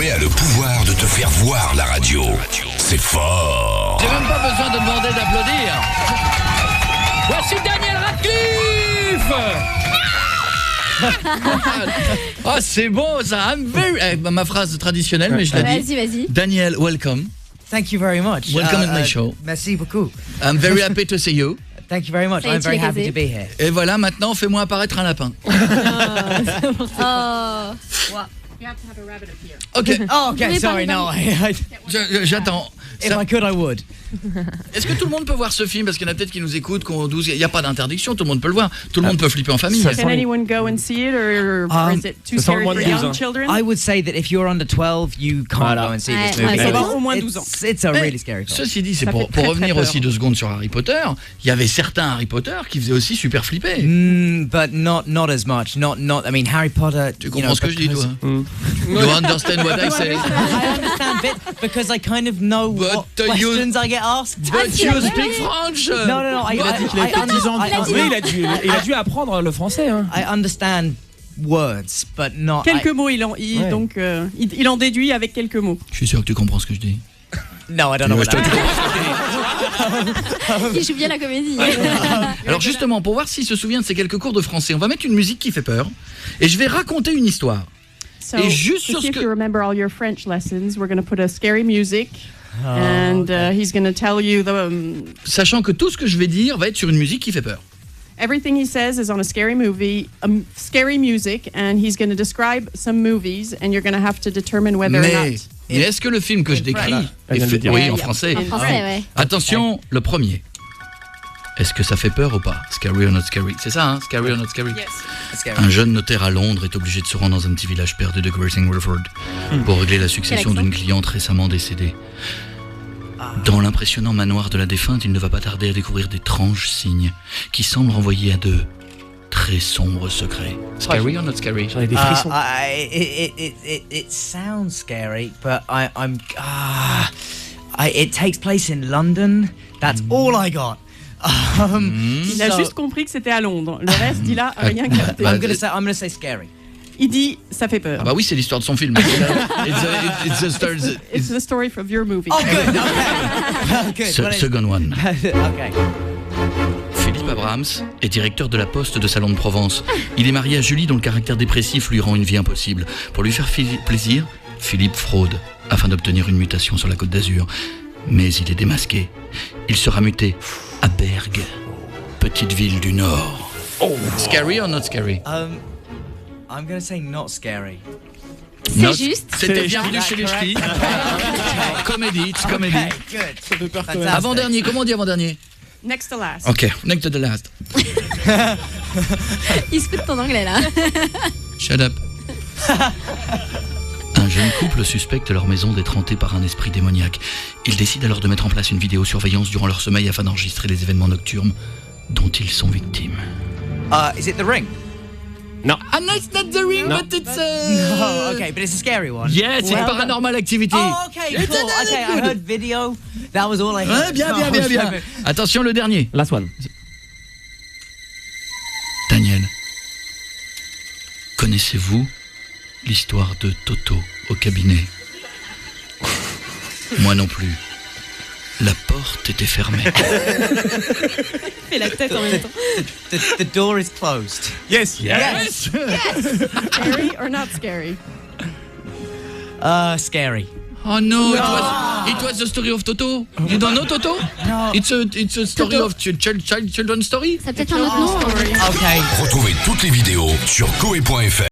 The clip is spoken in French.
Coé a le pouvoir de te faire voir la radio. C'est fort. J'ai même pas besoin de demander d'applaudir. Voici Daniel Radcliffe. Oh, c'est bon ça. Ma phrase traditionnelle, mais je l'ai dit. Vas-y. Daniel, welcome. Thank you very much. Welcome at my show. Merci beaucoup. I'm very happy to see you. Thank you very much. I'm very happy to be here. Et voilà, maintenant, fais-moi apparaître un lapin. You have to have a rabbit up here. Ok. Oh, okay. Sorry, no. J'attends. If I could, I would. Est-ce que tout le monde peut voir ce film? Parce qu'il y en a peut-être qui nous écoutent, il n'y a pas d'interdiction, tout le monde peut le voir. Tout le monde peut flipper en famille. Can anyone go and see it, or is it too scary for young children? I would say that if you're under 12, you can't go and see this movie. Ça va au moins 12 ans. It's a really scary film. Ceci dit, c'est pour revenir aussi 2 secondes sur Harry Potter, il y avait certains Harry Potter qui faisaient aussi super flipper. But not as much. Not. I mean, Harry Potter. Tu comprends ce que je dis, toi? You understand what I say? I understand bit because I kind of know what questions I get asked. But you speak French. No. Il a dit qu'il avait fait 10 ans de France. Oui, il a dû apprendre le français. Hein. I understand words, but not. Quelques mots, il en déduit avec quelques mots. Je suis sûr que tu comprends ce que je dis. No, I don't know what that Il joue bien la comédie. Alors justement, pour voir s'il se souvient de ces quelques cours de français, on va mettre une musique qui fait peur et je vais raconter une histoire. So, et juste to see if you remember all your French lessons, we're going to put a scary music, and he's going to tell you sachant que tout ce que je vais dire va être sur une musique qui fait peur. Everything he says is on a scary scary music, and he's going to describe some movies, and you're going to have to determine whether or not. Mais est-ce que le film que je décris est fait, oui, en français. En français, ouais. Attention, le premier. Est-ce que ça fait peur ou pas? Scary or not scary? C'est ça, hein? Scary or not scary? Yes. Un jeune notaire à Londres est obligé de se rendre dans un petit village perdu de Great Wreford pour régler la succession d'une cliente récemment décédée. Dans l'impressionnant manoir de la défunte, il ne va pas tarder à découvrir d'étranges signes qui semblent renvoyer à de très sombres secrets. Scary or not scary? J'en ai des frissons. It sounds scary, but it takes place in London. That's all I got. Il a juste compris que c'était à Londres. Le reste, il a rien capté. I'm gonna say scary. Il dit, ça fait peur. Ah bah oui, c'est l'histoire de son film. It's the story of your movie. Oh, good. Good. Second one. Okay. Philippe Abrams est directeur de la Poste de Salon de Provence. Il est marié à Julie dont le caractère dépressif lui rend une vie impossible. Pour lui faire plaisir, Philippe fraude afin d'obtenir une mutation sur la Côte d'Azur. Mais il est démasqué. Il sera muté à Bergue, petite ville du Nord. Scary or not scary? I'm gonna say not scary. C'est juste. C'était bienvenu chez les ch'tis. Comédie, it's comédie. Okay, good. Avant-dernier, comment on dit avant-dernier? Next to last. Ok, next to the last. Il se fout de ton anglais là. Shut up. Un jeune couple suspecte leur maison d'être hantée par un esprit démoniaque. Ils décident alors de mettre en place une vidéosurveillance durant leur sommeil afin d'enregistrer les événements nocturnes dont ils sont victimes. Is it The Ring? No. No, it's not The Ring, but it's Oh, okay, but it's a scary one. Yes, it's Paranormal Activity. Oh, okay, cool. Okay, I heard video. That was all I heard. Bien. Attention, le dernier. Last one. Daniel, connaissez-vous l'histoire de Toto au cabinet? Moi non plus. La porte était fermée. Il fait la tête en même temps. The door is closed. Yes. Scary or not scary? Scary. Oh no, it was the story of Toto. You don't know Toto? No. It's a story of children's story. Ça peut être un autre nom. Okay. Retrouvez toutes les vidéos sur coé.fr.